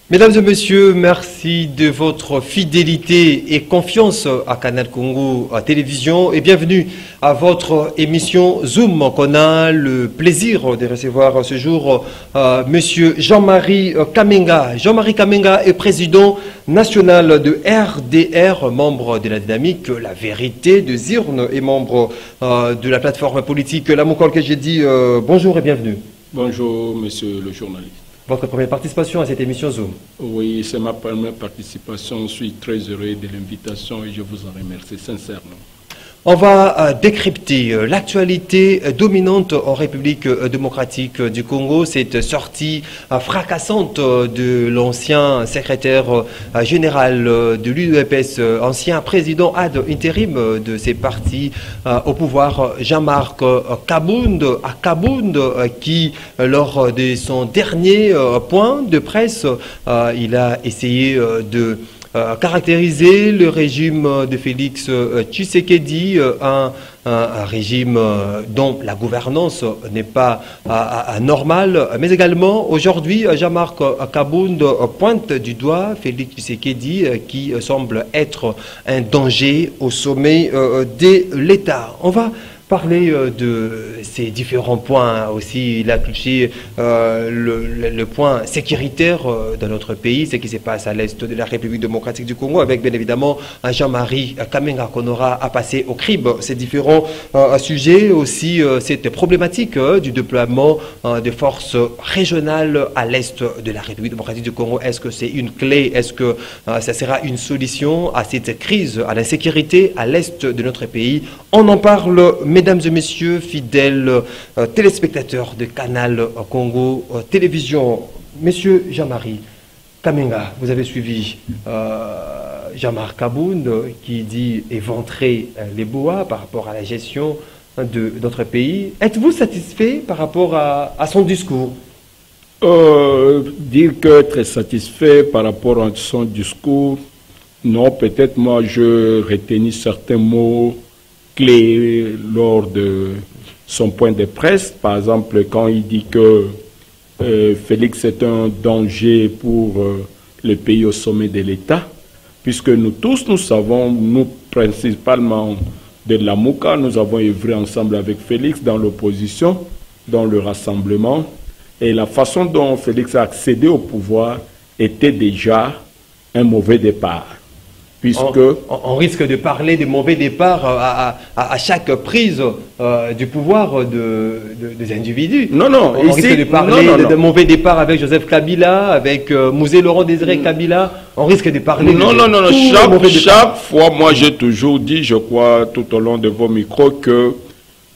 Mesdames et messieurs, merci de votre fidélité et confiance à Canal Congo Télévision et bienvenue à votre émission Zoom qu'on a le plaisir de recevoir ce jour Monsieur Jean-Marie Kamenga. Jean-Marie Kamenga est président national de RDR, membre de la dynamique La Vérité de Zirne et membre de la plateforme politique Lamokol que j'ai dit bonjour et bienvenue. Bonjour monsieur le journaliste. Votre première participation à cette émission Zoom? Oui, c'est ma première participation. Je suis très heureux de l'invitation et je vous en remercie sincèrement. On va décrypter l'actualité dominante en République démocratique du Congo, cette sortie fracassante de l'ancien secrétaire général de l'UDPS, ancien président ad intérim de ces partis au pouvoir, Jean-Marc Kabound, qui, lors de son dernier point de presse, il a essayé de caractériser le régime de Félix Tshisekedi, un régime dont la gouvernance n'est pas normale, mais également aujourd'hui Jean-Marc Kabound pointe du doigt Félix Tshisekedi qui semble être un danger au sommet de l'État. On va parler de ces différents points aussi. Il a touché le point sécuritaire dans notre pays, ce qui se passe à l'est de la République démocratique du Congo, avec bien évidemment Jean-Marie Kamenga qu'on aura à passer au crible. Ces différents sujets, aussi cette problématique du déploiement des forces régionales à l'est de la République démocratique du Congo. Est-ce que c'est une clé? Est-ce que ça sera une solution à cette crise, à l'insécurité à l'est de notre pays? On en parle. Mesdames et messieurs, fidèles téléspectateurs de Canal Congo Télévision, Monsieur Jean-Marie Kamenga, vous avez suivi Jean-Marc Kabound qui dit éventrer les bois par rapport à la gestion de notre pays. Êtes-vous satisfait par rapport à son discours? Dire que très satisfait par rapport à son discours, non, peut-être moi je retenais certains mots clé lors de son point de presse, par exemple quand il dit que Félix est un danger pour le pays au sommet de l'État, puisque nous tous, nous savons, nous principalement de la Mouka, nous avons œuvré ensemble avec Félix dans l'opposition, dans le rassemblement, et la façon dont Félix a accédé au pouvoir était déjà un mauvais départ. On risque de parler de mauvais départ à chaque prise du pouvoir des individus. Non, non. On risque de parler de mauvais départ avec Joseph Kabila, avec Mouzé Laurent Désiré Kabila. On risque de parler non. Chaque fois, moi j'ai toujours dit, je crois, tout au long de vos micros, que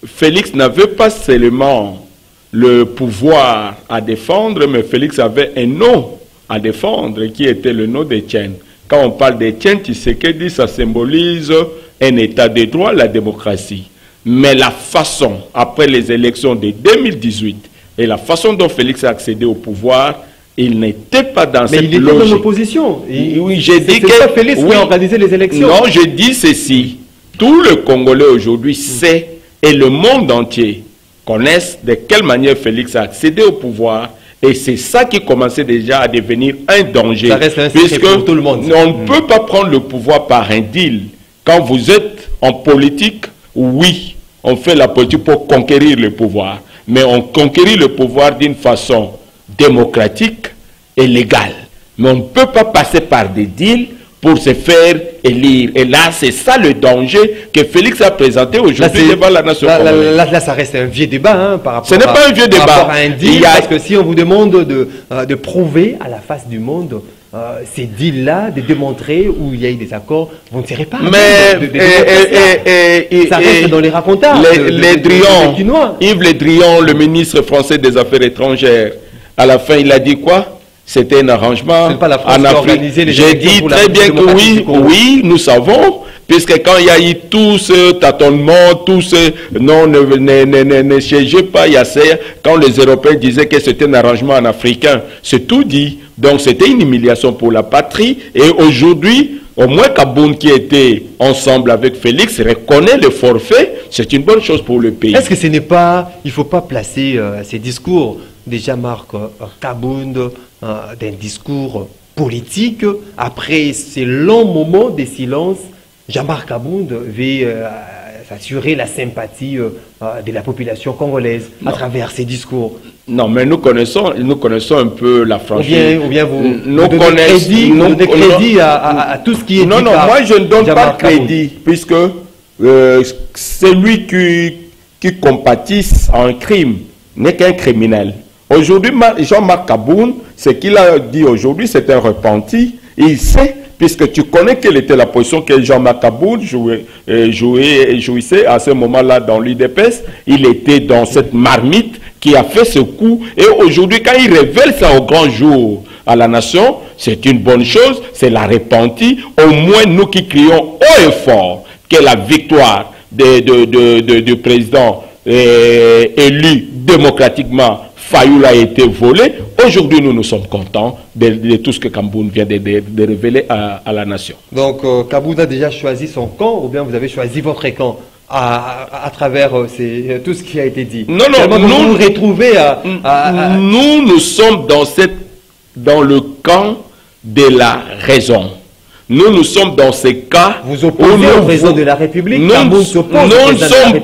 Félix n'avait pas seulement le pouvoir à défendre, mais Félix avait un nom à défendre, qui était le nom d'Étienne. Quand on parle d'Étienne Tshisekedi, ça symbolise un état de droit, la démocratie. Mais la façon, après les élections de 2018, et la façon dont Félix a accédé au pouvoir, il n'était pas dans cette logique. Mais il était dans l'opposition. Oui, j'ai dit que... C'est pas Félix qui a organisé les élections. Non, je dis ceci. Tout le Congolais aujourd'hui sait, et le monde entier connaissent de quelle manière Félix a accédé au pouvoir. Et c'est ça qui commençait déjà à devenir un danger. Ça reste un secret pour tout le monde. On ne peut pas prendre le pouvoir par un deal. Quand vous êtes en politique, oui, on fait la politique pour conquérir le pouvoir. Mais on conquérit le pouvoir d'une façon démocratique et légale. Mais on ne peut pas passer par des deals pour se faire élire. Et là, c'est ça le danger que Félix a présenté aujourd'hui devant la nation. Là, ça reste un vieux débat par rapport. Ce n'est pas un vieux débat. À un deal, parce que si on vous demande de prouver à la face du monde ces deals-là, de démontrer où il y a eu des accords, vous ne serez pas. Mais ça reste dans les racontages. Yves Le Drian, le ministre français des Affaires étrangères, à la fin, il a dit quoi? C'était un arrangement en Afrique. J'ai dit très bien que oui, nous savons, puisque quand il y a eu tout ce tâtonnement, tout ce non, ne siégez pas, quand les Européens disaient que c'était un arrangement en africain, c'est tout dit. Donc c'était une humiliation pour la patrie. Et aujourd'hui, au moins Kabound qui était ensemble avec Félix reconnaît le forfait, c'est une bonne chose pour le pays. Est-ce que ce n'est pas, il ne faut pas placer ces discours de Jean-Marc Kabound d'un discours politique. Après ces longs moments de silence, Jean-Marc Kabound veut assurer la sympathie de la population congolaise à travers ses discours. Non, mais nous connaissons un peu la franchise. Ou bien vous donnez crédit à tout ce qui est non, dit non, par moi je ne donne pas Jean-Marc crédit, puisque celui qui compatisse à un crime n'est qu'un criminel. Aujourd'hui, Jean-Marc Kabound, ce qu'il a dit aujourd'hui, c'est un repenti. Il sait, puisque tu connais quelle était la position que Jean-Marc Kabound jouissait à ce moment-là dans l'UDPS. Il était dans cette marmite qui a fait ce coup. Et aujourd'hui, quand il révèle ça au grand jour à la nation, c'est une bonne chose, c'est la repentie. Au moins, nous qui crions haut et fort que la victoire du président élu démocratiquement Fayoulou a été volée. Aujourd'hui, nous sommes contents de tout ce que Kabound vient de révéler à la nation. Donc, Kabound a déjà choisi son camp, ou bien vous avez choisi votre camp à travers tout ce qui a été dit? Non, non, nous nous retrouvez nous sommes dans le camp de la raison. Nous sommes dans ces cas. Vous opposez au président de la République? Nous ne sommes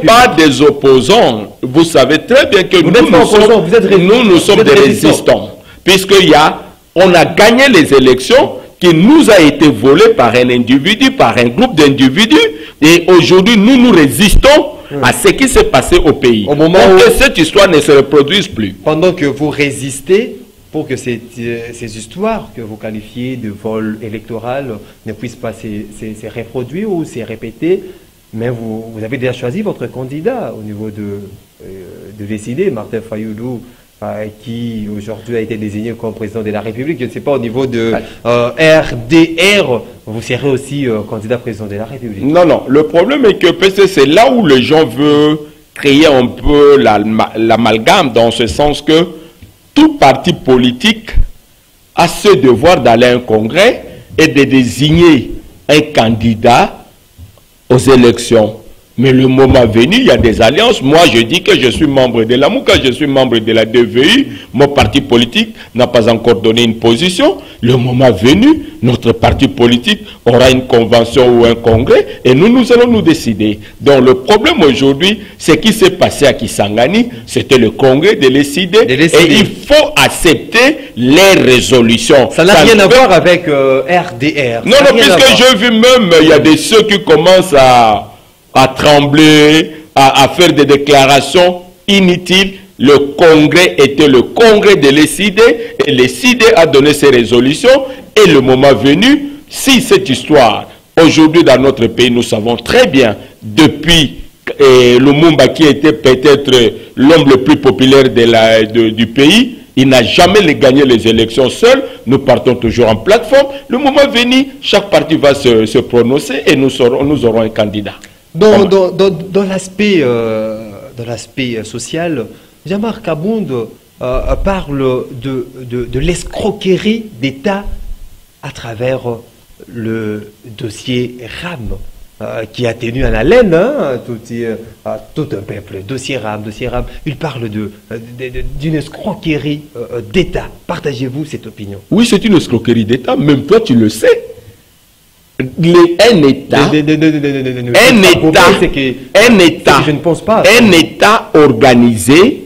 pas des opposants. Vous savez très bien que nous sommes des résistants. Puisqu'on a gagné les élections qui nous a été volées par un individu, par un groupe d'individus. Et aujourd'hui, nous résistons à ce qui s'est passé au pays. Au moment où cette histoire ne se reproduise plus. Pendant que vous résistez, pour que ces histoires que vous qualifiez de vol électoral ne puissent pas se reproduire ou se répéter, mais vous avez déjà choisi votre candidat au niveau de décider, Martin Fayoulou, qui aujourd'hui a été désigné comme président de la République. Je ne sais pas, au niveau de RDR, vous serez aussi candidat président de la République. Non, non, le problème est que c'est là où les gens veulent créer un peu l'amalgame, dans ce sens que tout parti politique a ce devoir d'aller à un congrès et de désigner un candidat aux élections. Mais le moment venu, il y a des alliances. Moi, je dis que je suis membre de la MOUCA, je suis membre de la DVU. Mon parti politique n'a pas encore donné une position. Le moment venu, notre parti politique aura une convention ou un congrès et nous allons nous décider. Donc le problème aujourd'hui, ce qui s'est passé à Kisangani, c'était le congrès de décider. Et il faut accepter les résolutions. Ça n'a rien à voir avec RDR. Non, non, puisque j'ai vu même, il y a des ceux qui commencent à trembler, à faire des déclarations inutiles. Le congrès était le congrès de l'ECID et l'ECID a donné ses résolutions. Et le moment venu, si cette histoire, aujourd'hui dans notre pays, nous savons très bien, depuis Lumumba qui était peut-être l'homme le plus populaire du pays, il n'a jamais gagné les élections seul. Nous partons toujours en plateforme. Le moment venu, chaque parti va se prononcer et nous aurons un candidat. Dans l'aspect social, Jean-Marc Kabound parle de l'escroquerie d'État à travers le dossier RAM qui a tenu en haleine tout un peuple. Dossier RAM. Il parle d'une escroquerie d'État. Partagez-vous cette opinion? Oui, c'est une escroquerie d'État. Même toi, tu le sais. Un État organisé,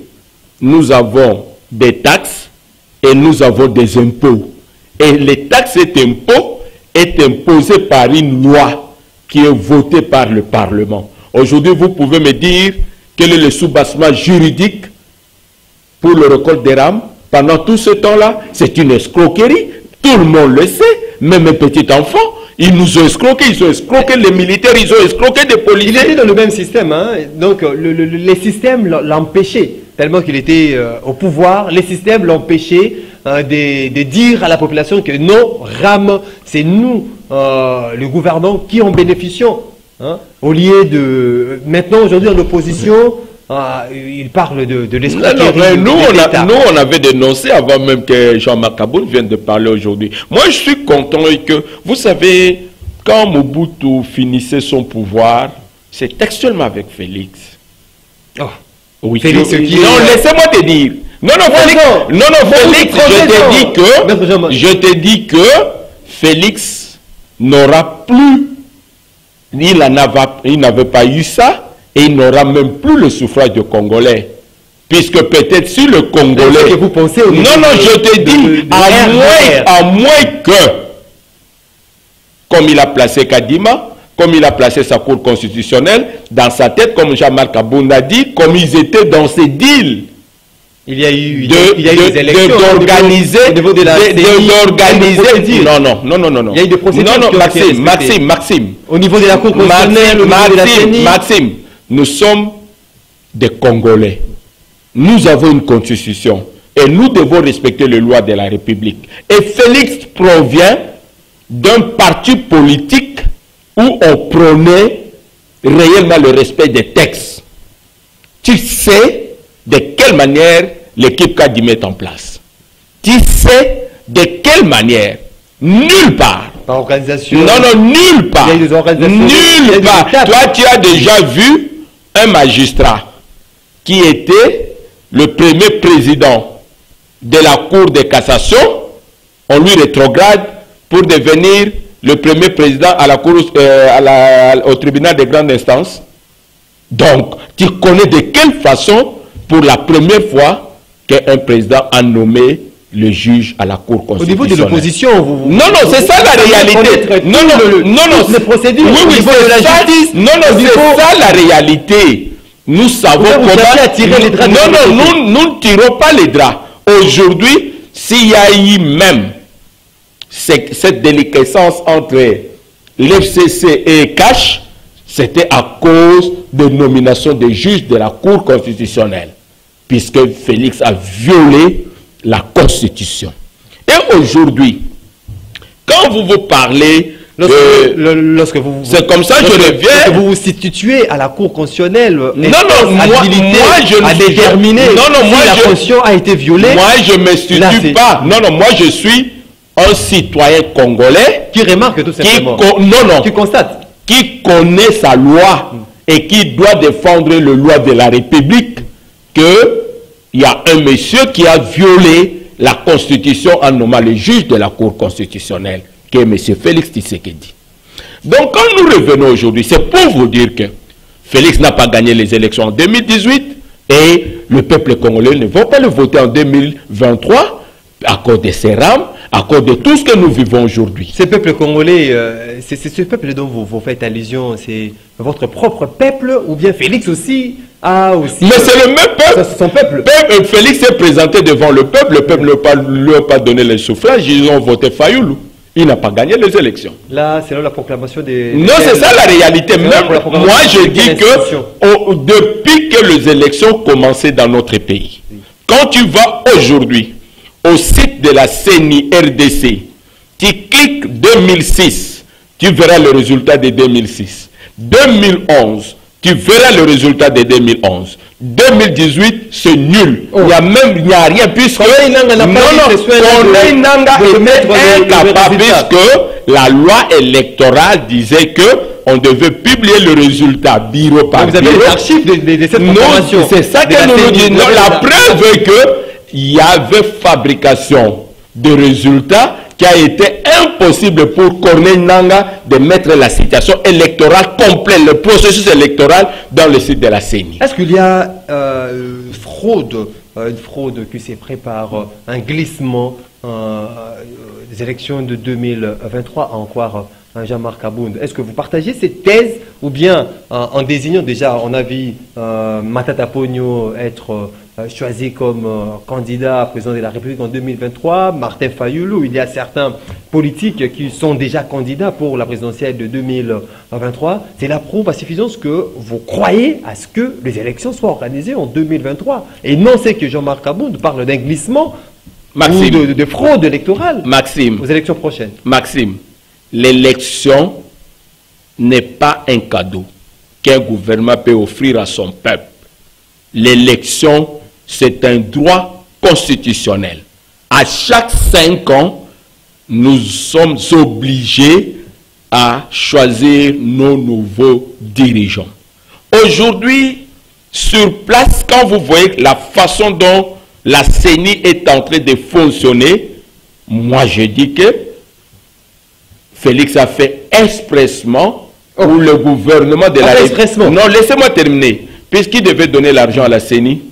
nous avons des taxes et nous avons des impôts. Et les taxes et impôts est imposé par une loi qui est votée par le Parlement. Aujourd'hui, vous pouvez me dire quel est le soubassement juridique pour le récolte des rames. Pendant tout ce temps-là, c'est une escroquerie. Tout le monde le sait, même un petit enfant. Ils nous ont escroqués, ils ont escroqué les militaires, ils ont escroqué des policiers. Il était dans le même système, hein? Donc les systèmes l'empêchaient, tellement qu'il était au pouvoir, les systèmes l'empêchaient de dire à la population que non, RAM, c'est nous, le gouvernement, qui en bénéficions. Hein? Au lieu de... Maintenant, aujourd'hui, en opposition... il parle de l'escroquerie. Nous, on avait dénoncé avant même que Jean-Marc Kabound vienne de parler aujourd'hui. Moi, je suis content que, vous savez, quand Mobutu finissait son pouvoir, c'est textuellement avec Félix. Oh. Oui, Félix, non, laissez-moi te dire. Non, non, Félix, non, non, Félix, je t'ai dit que Félix n'aura plus, il n'avait pas eu ça, et il n'aura même plus le suffrage de Congolais. Puisque peut-être si le Congolais... Que vous pensez au non, non, je te dis, à moins que, comme il a placé Kadima, comme il a placé sa cour constitutionnelle, dans sa tête, comme Jean-Marc Abound a dit, comme ils étaient dans ces deals, il y a eu des élections d'organiser, non. Il y a eu des procédures. Non, Maxime. Au niveau de la cour constitutionnelle, au niveau de la CENI. Maxime, nous sommes des Congolais. Nous avons une constitution et nous devons respecter les lois de la République. Et Félix provient d'un parti politique où on prônait réellement le respect des textes. Tu sais de quelle manière l'équipe Kadi met en place. Tu sais de quelle manière. Nulle part. Par organisation. Non, nulle part. Il y a des organisations. Nulle part. Toi, tu as déjà vu un magistrat qui était le premier président de la Cour de cassation. On lui rétrograde pour devenir le premier président à la cour, au tribunal de grande instance. Donc, tu connais de quelle façon, pour la première fois, qu'un président a nommé le juge à la Cour constitutionnelle. Au niveau de l'opposition, vous... Non, c'est ça la réalité. Non, les procédures. Oui, c'est ça. C'est ça la réalité. Nous savons comment... Nous ne tirons pas les draps. Aujourd'hui, s'il y a eu même cette déliquescence entre l'FCC et Cash, c'était à cause de nomination des juges de la Cour constitutionnelle, puisque Félix a violé la Constitution. Et aujourd'hui, quand vous parlez... c'est comme ça que je reviens... Vous vous situez à la Cour constitutionnelle. Moi je à déterminer si la Constitution a été violée. Moi je ne me situe pas. Moi je suis un citoyen congolais qui remarque tout simplement. Qui constate. Qui connaît sa loi et qui doit défendre les lois de la République, qu'il y a un monsieur qui a violé la Constitution en nommant le juge de la Cour constitutionnelle, qui est M. Félix Tshisekedi. Donc quand nous revenons aujourd'hui, c'est pour vous dire que Félix n'a pas gagné les élections en 2018 et le peuple congolais ne va pas le voter en 2023 à cause de ses rames, à cause de tout ce que nous vivons aujourd'hui. Ce peuple congolais, c'est ce peuple dont vous faites allusion, c'est votre propre peuple ou bien Félix aussi a aussi... Mais c'est le même peuple. C'est son peuple. Félix s'est présenté devant le peuple ne lui a pas donné le suffrage, ils ont voté Fayoulou. Il n'a pas gagné les élections. Là, c'est là la proclamation des... Non, c'est ça la réalité. Même moi, je dis que depuis que les élections commençaient dans notre pays, quand tu vas aujourd'hui au site de la CENI RDC, tu cliques 2006, tu verras le résultat de 2006. 2011, tu verras le résultat de 2011. 2018, c'est nul. Il n'y a rien puisque... Corneille Nangaa était incapable puisque la loi électorale disait que on devait publier le résultat bureau par bureau. Vous avez les archives de cette information. C'est ça que nous nous disons. La preuve est qu'il y avait fabrication de résultats qui a été impossible pour Corneille Nangaa de mettre la situation électorale complète, le processus électoral dans le site de la CENI. Est-ce qu'il y a une fraude qui se prépare, un glissement des élections de 2023 à en croire Jean-Marc Abound? Est-ce que vous partagez cette thèse ou bien en désignant déjà, on a vu Matata Ponyo être choisi comme candidat à président de la République en 2023, Martin Fayoulou, il y a certains politiques qui sont déjà candidats pour la présidentielle de 2023. C'est la preuve à suffisance que vous croyez à ce que les élections soient organisées en 2023. Et non, c'est que Jean-Marc Abound parle d'un glissement ou de fraude électorale aux élections prochaines. Maxime, l'élection n'est pas un cadeau qu'un gouvernement peut offrir à son peuple. L'élection, c'est un droit constitutionnel. À chaque 5 ans, nous sommes obligés à choisir nos nouveaux dirigeants. Aujourd'hui, sur place, quand vous voyez la façon dont la CENI est en train de fonctionner, moi je dis que Félix a fait expressement pour le gouvernement de la République. Non, laissez-moi terminer. Puisqu'il devait donner l'argent à la CENI,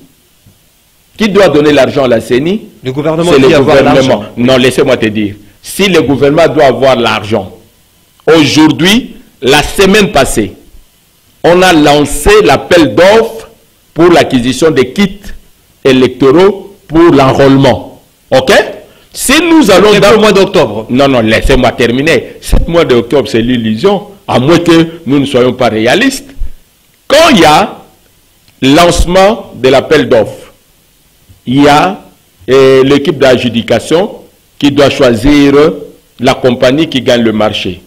qui doit donner l'argent à la CENI? Le gouvernement. C'est le gouvernement. Non, laissez-moi te dire. Si le gouvernement doit avoir l'argent, aujourd'hui, la semaine passée, on a lancé l'appel d'offres pour l'acquisition des kits électoraux pour l'enrôlement. OK? Si nous allons dans le mois d'octobre. Non, non, laissez-moi terminer. Ce mois d'octobre, c'est l'illusion, à moins que nous ne soyons pas réalistes. Quand il y a lancement de l'appel d'offres, il y a l'équipe d'adjudication qui doit choisir la compagnie qui gagne le marché.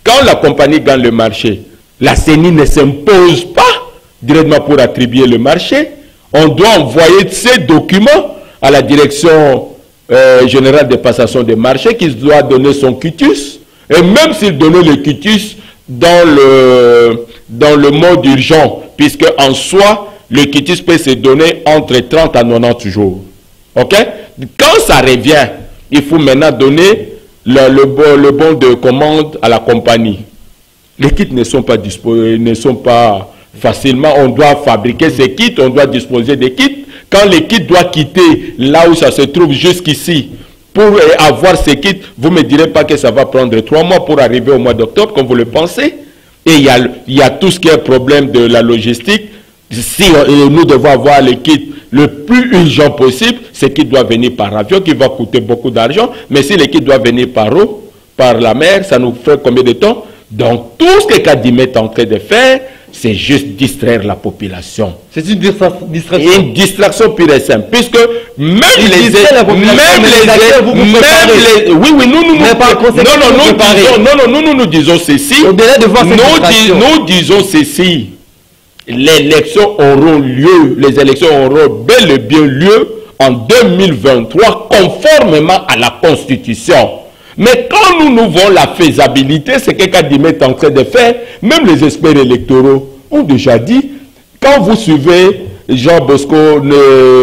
Quand la compagnie gagne le marché, la CENI ne s'impose pas directement pour attribuer le marché. On doit envoyer ces documents à la direction générale de passation des marchés qui doit donner son quitus. Et même s'il donnait le quitus dans le mode urgent, puisque en soi, le quitus peut se donner entre 30 à 90 jours. OK? Quand ça revient, il faut maintenant donner le bon de commande à la compagnie. Les kits ne sont pas disponibles, ne sont pas facilement. On doit fabriquer ces kits, on doit disposer des kits. Quand les kits doivent quitter là où ça se trouve jusqu'ici pour avoir ces kits, vous ne me direz pas que ça va prendre 3 mois pour arriver au mois d'octobre, comme vous le pensez. Et il y a tout ce qui est problème de la logistique. Si nous devons avoir les kits le plus urgent possible, ce qui doit venir par avion, qui va coûter beaucoup d'argent. Mais si les kits doivent venir par eau, par la mer, ça nous fait combien de temps? Donc tout ce que Kadimé est en train de faire, c'est juste distraire la population. C'est une distraction. Une distraction pure et simple. Puisque même nous disons ceci. Nous disons ceci. Les élections auront lieu, les élections auront bel et bien lieu en 2023 conformément à la Constitution. Mais quand nous voyons la faisabilité, c'est que Kadimé est en train de faire, même les experts électoraux ont déjà dit, quand vous suivez Jean Bosco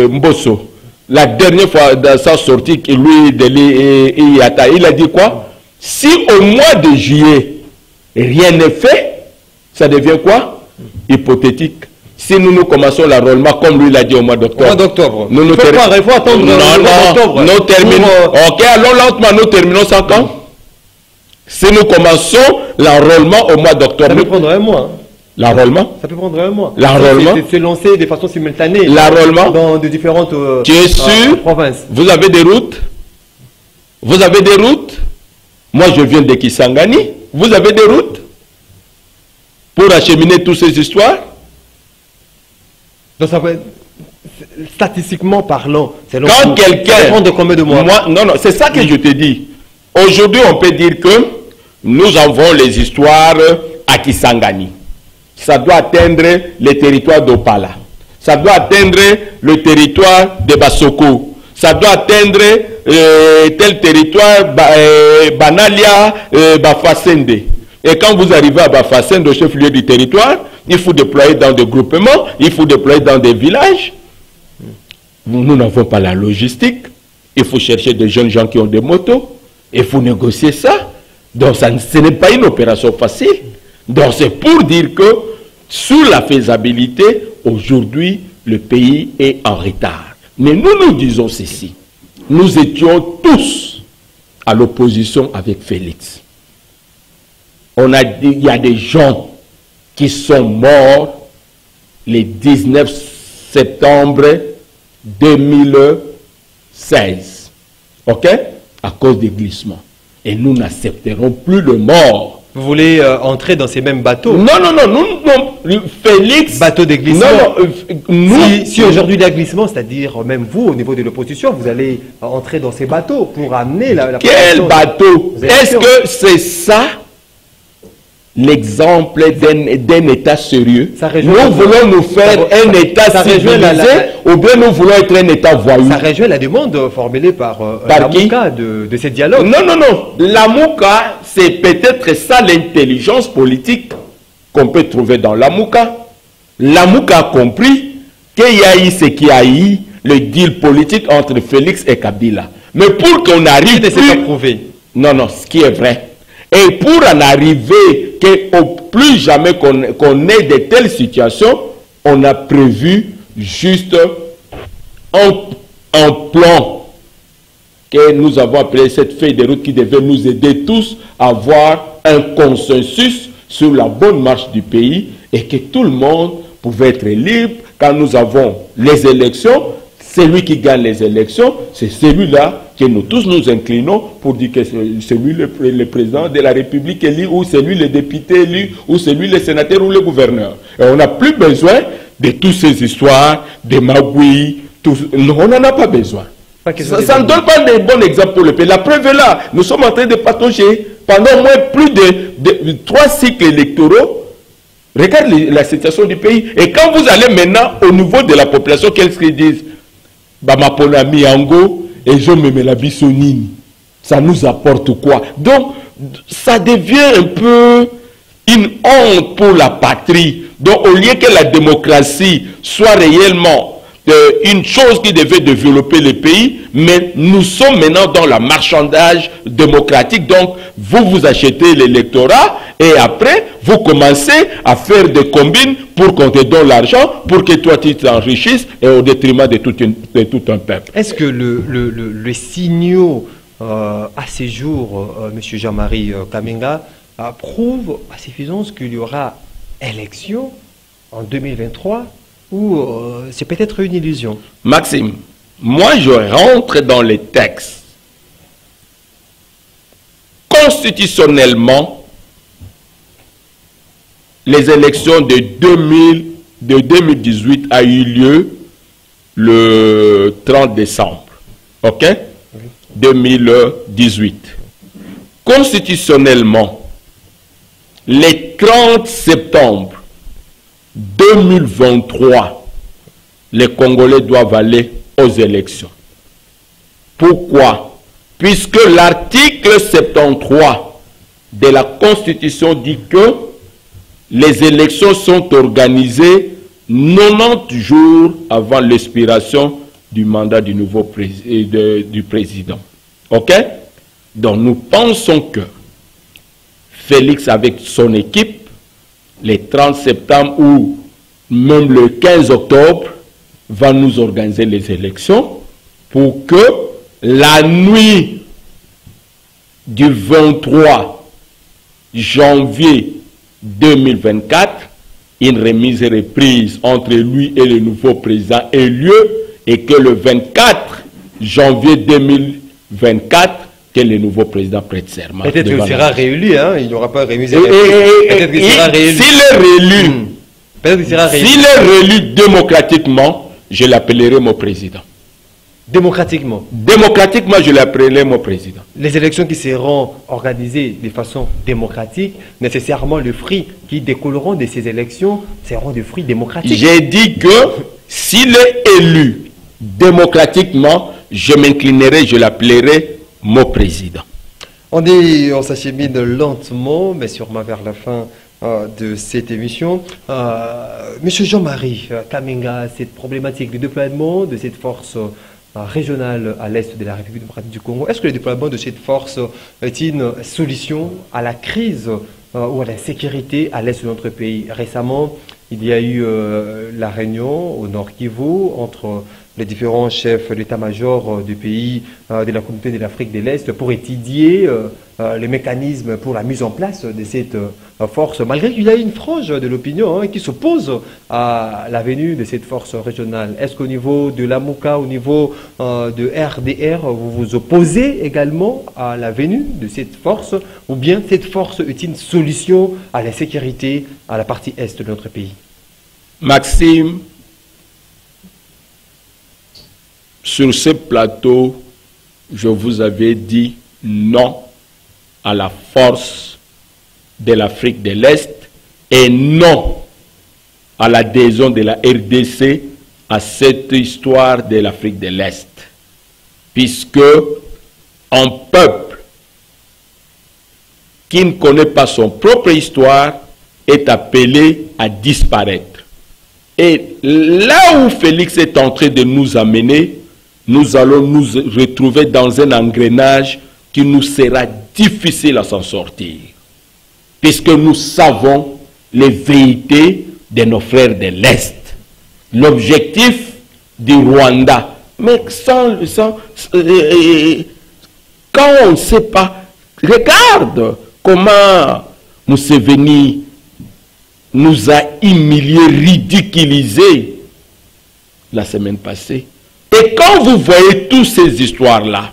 Mbosso, la dernière fois dans sa sortie, lui, Deli et Yata, il a dit quoi? Si au mois de juillet, rien n'est fait, ça devient quoi? Hypothétique. Si nous commençons l'enrôlement, comme lui l'a dit au mois d'octobre. Mois d'octobre. Il faut attendre le mois d'octobre. Nous terminons. Ok, allons lentement, nous terminons ça quand? Si nous commençons l'enrôlement au mois d'octobre. Ça peut prendre un mois. L'enrôlement? Ça peut prendre un mois. L'enrôlement? C'est lancé de façon simultanée. L'enrôlement? Dans de différentes tu es sûr? Provinces. Vous avez des routes? Vous avez des routes? Moi, je viens de Kisangani. Vous avez des routes? Pour acheminer toutes ces histoires? Donc ça peut être, statistiquement parlant, c'est long. Quand quelqu'un... Ça prend de combien de mois? Non, c'est ça que je te dis. Aujourd'hui, on peut dire que nous avons les histoires à Kisangani. Ça doit atteindre les territoires d'Opala. Ça doit atteindre le territoire de Basoko. Ça doit atteindre tel territoire, Banalia, Bafasende. Et quand vous arrivez à Bafasende, au chef-lieu du territoire, il faut déployer dans des groupements, il faut déployer dans des villages. Nous n'avons pas la logistique. Il faut chercher des jeunes gens qui ont des motos. Il faut négocier ça. Donc ce n'est pas une opération facile. Donc c'est pour dire que sous la faisabilité, aujourd'hui, le pays est en retard. Mais nous disons ceci. Nous étions tous à l'opposition avec Félix. Il y a des gens qui sont morts le 19 septembre 2016. OK? À cause des glissements. Et nous n'accepterons plus le mort. Vous voulez entrer dans ces mêmes bateaux? Non, Félix... Bateau de glissement. Non, si aujourd'hui il y a glissement, c'est-à-dire même vous, au niveau de l'opposition, vous allez entrer dans ces bateaux pour amener la Quel bateau? Est-ce que c'est ça l'exemple d'un État sérieux? Nous voulons nous faire un État civilisé ou bien nous voulons être un État voyou? Ça rejoint la demande formulée par la Mouka de ces dialogues. Non. La Mouka, c'est peut-être ça l'intelligence politique qu'on peut trouver dans la Mouka. La Mouka a compris qu'il y a eu ce qu'il y a eu le deal politique entre Félix et Kabila. Mais pour qu'on arrive prouvé. Non, non, ce qui est vrai. Et pour en arriver qu'au plus jamais qu'on ait de telles situations, on a prévu juste un plan que nous avons appelé cette feuille de route qui devait nous aider tous à avoir un consensus sur la bonne marche du pays et que tout le monde pouvait être libre quand nous avons les élections. Celui qui gagne les élections, c'est celui-là que nous tous nous inclinons pour dire que c'est lui le président de la République élu, ou c'est lui le député élu, ou c'est lui le sénateur ou le gouverneur. Et on n'a plus besoin de toutes ces histoires, de magouilles, non, on n'en a pas besoin. Ça ne donne pas de bons exemples pour le pays. La preuve est là. Nous sommes en train de patauger pendant au moins plus de 3 cycles électoraux. Regardez la situation du pays. Et quand vous allez maintenant au niveau de la population, qu'est-ce qu'ils disent? Bamapona Miango et je me mets la Bissonine. Ça nous apporte quoi? Donc, ça devient un peu une honte pour la patrie. Donc, au lieu que la démocratie soit réellement une chose qui devait développer le pays, mais nous sommes maintenant dans la marchandage démocratique. Donc, vous achetez l'électorat et après, vous commencez à faire des combines pour qu'on te donne l'argent, pour que toi tu t'enrichisses et au détriment de tout un peuple. Est-ce que les signaux à ces jours, M. Jean-Marie Kamenga, prouvent à suffisance qu'il y aura élection en 2023 ou c'est peut-être une illusion? Maxime, moi je rentre dans les textes. Constitutionnellement, les élections de 2018 a eu lieu le 30 décembre. OK? 2018. Constitutionnellement, le 30 septembre 2023, les Congolais doivent aller aux élections. Pourquoi? Puisque l'article 73 de la Constitution dit que les élections sont organisées 90 jours avant l'expiration du mandat du nouveau du président. OK? Donc nous pensons que Félix avec son équipe, le 30 septembre ou même le 15 octobre, va nous organiser les élections pour que la nuit du 23 janvier 2024, une remise et reprise entre lui et le nouveau président ait lieu et que le 24 janvier 2024, que le nouveau président prête serment. Peut-être qu'il sera réélu, hein? Il n'y aura pas remise et reprise. Peut-être qu'il sera réélu. S'il est réélu, peut-être qu'il sera réélu. S'il est réélu démocratiquement, je l'appellerai mon président. Démocratiquement? Démocratiquement, je l'appellerai mon président. Les élections qui seront organisées de façon démocratique, nécessairement les fruits qui découleront de ces élections seront des fruits démocratiques. J'ai dit que s'il est élu démocratiquement, je m'inclinerai, je l'appellerai mon président. On s'achemine lentement, mais sûrement vers la fin de cette émission. Monsieur Jean-Marie Kamenga, cette problématique du déploiement de cette force régionale à l'est de la République démocratique du Congo, est-ce que le déploiement de cette force est une solution à la crise ou à la sécurité à l'est de notre pays? Récemment, il y a eu la réunion au Nord Kivu entre les différents chefs d'état-major du pays de la communauté de l'Afrique de l'Est pour étudier les mécanismes pour la mise en place de cette force, malgré qu'il y a une frange de l'opinion qui s'oppose à la venue de cette force régionale. Est-ce qu'au niveau de l'AMUCA, au niveau de RDR, vous vous opposez également à la venue de cette force, ou bien cette force est une solution à la sécurité à la partie est de notre pays? Maxime, sur ce plateau, je vous avais dit non à la force de l'Afrique de l'Est et non à l'adhésion de la RDC à cette histoire de l'Afrique de l'Est. Puisque un peuple qui ne connaît pas son propre histoire est appelé à disparaître. Et là où Félix est en train de nous amener, nous allons nous retrouver dans un engrenage qui nous sera difficile à s'en sortir. Puisque nous savons les vérités de nos frères de l'Est. L'objectif du Rwanda. Mais quand on ne sait pas, regarde comment Museveni nous a humiliés, ridiculisés la semaine passée. Et quand vous voyez toutes ces histoires-là,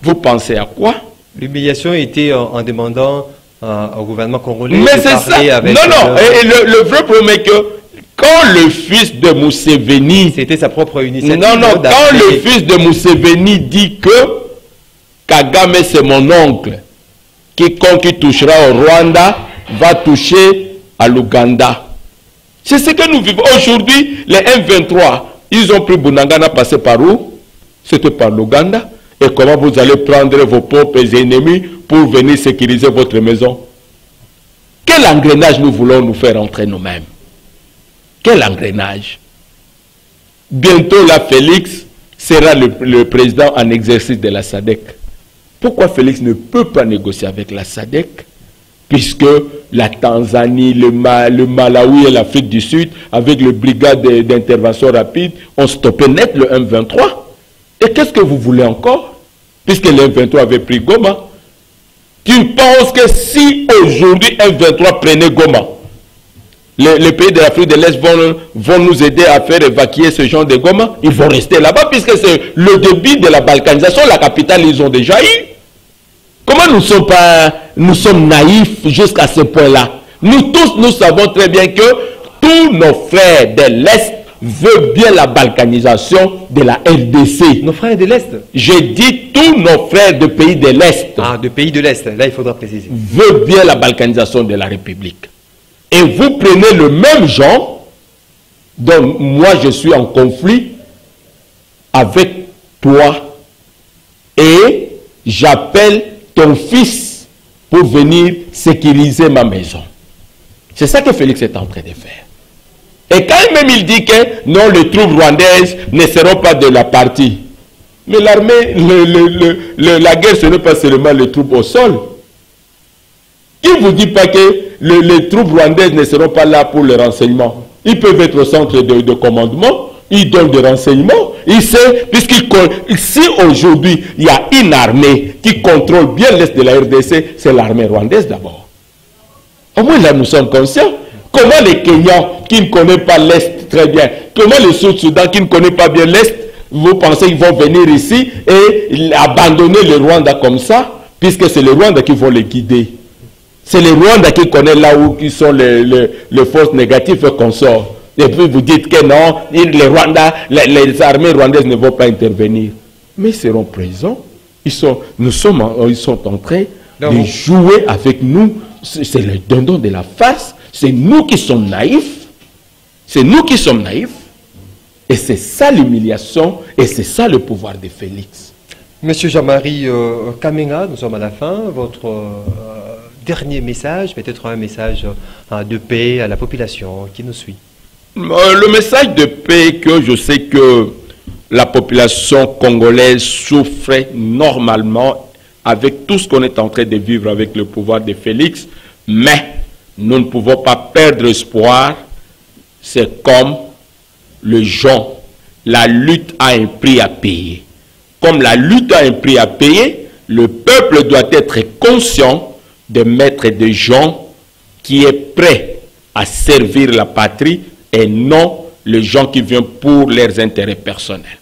vous pensez à quoi? L'humiliation était en demandant au gouvernement congolais mais de parler ça. avec... Non, non, et le vrai problème est que quand le fils de Museveni... C'était sa propre initiative. Non, non, quand le fils de Museveni dit que Kagame c'est mon oncle, quiconque touchera au Rwanda va toucher à l'Ouganda. C'est ce que nous vivons. Aujourd'hui, les M23, ils ont pris Bunagana, passé par où? C'était par l'Ouganda. Et comment vous allez prendre vos propres ennemis pour venir sécuriser votre maison? Quel engrenage nous voulons nous faire entrer nous-mêmes? Quel engrenage? Bientôt, là, Félix sera le président en exercice de la SADC. Pourquoi Félix ne peut pas négocier avec la SADC? Puisque la Tanzanie, le Malawi et l'Afrique du Sud, avec les brigades d'intervention rapide, ont stoppé net le M23. Et qu'est-ce que vous voulez encore? Puisque le M23 avait pris Goma. Tu penses que si aujourd'hui M23 prenait Goma, les pays de l'Afrique de l'Est vont nous aider à faire évacuer ce genre de Goma? Ils vont rester là-bas puisque c'est le début de la balkanisation. La capitale, ils ont déjà eu. Comment nous sommes naïfs jusqu'à ce point-là? Nous tous, nous savons très bien que tous nos frères de l'Est veulent bien la balkanisation de la RDC. Nos frères de l'Est? J'ai dit tous nos frères de pays de l'Est. Ah, de pays de l'Est, là il faudra préciser. Veulent bien la balkanisation de la République. Et vous prenez le même genre, dont moi je suis en conflit avec toi, et j'appelle ton fils pour venir sécuriser ma maison. C'est ça que Félix est en train de faire. Et quand même il dit que non, les troupes rwandaises ne seront pas de la partie. Mais l'armée, la guerre, ce n'est pas seulement les troupes au sol. Il ne vous dit pas que les troupes rwandaises ne seront pas là pour le renseignement. Ils peuvent être au centre de commandement, ils donnent des renseignements. Il sait, si aujourd'hui il y a une armée qui contrôle bien l'Est de la RDC, c'est l'armée rwandaise d'abord. Au moins là nous sommes conscients. Comment les Kenyans qui ne connaissent pas l'Est très bien, comment les Sud-Soudan qui ne connaissent pas bien l'Est, vous pensez qu'ils vont venir ici et abandonner le Rwanda comme ça, puisque c'est le Rwanda qui vont les guider. C'est le Rwanda qui connaît là où qui sont les forces négatives qu'on sort. Et puis vous dites que non, les armées rwandaises ne vont pas intervenir. Mais ils seront présents. Ils sont en train de jouer avec nous. C'est le dindon de la face. C'est nous qui sommes naïfs. C'est nous qui sommes naïfs. Et c'est ça l'humiliation et c'est ça le pouvoir de Félix. Monsieur Jean-Marie Kamenga, nous sommes à la fin. Votre dernier message, peut-être un message de paix à la population qui nous suit. Le message de paix que je sais que la population congolaise souffre normalement avec tout ce qu'on est en train de vivre avec le pouvoir de Félix, mais nous ne pouvons pas perdre espoir. C'est comme le gens, la lutte a un prix à payer. Comme la lutte a un prix à payer, le peuple doit être conscient de mettre des gens qui est prêt à servir la patrie et non les gens qui viennent pour leurs intérêts personnels.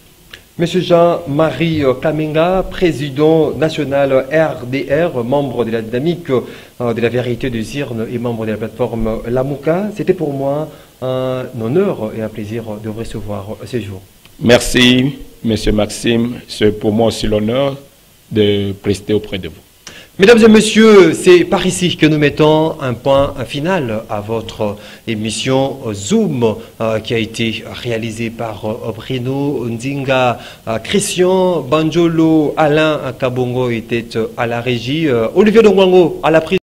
Monsieur Jean-Marie Kamenga, président national RDR, membre de la dynamique de la vérité de Zirne et membre de la plateforme Lamouka, c'était pour moi un honneur et un plaisir de vous recevoir ce jour. Merci, Monsieur Maxime. C'est pour moi aussi l'honneur de prester auprès de vous. Mesdames et messieurs, c'est par ici que nous mettons un point final à votre émission Zoom qui a été réalisée par Bruno Ndinga, Christian Banjolo, Alain Kabongo était à la régie, Olivier Dongwango à la prise.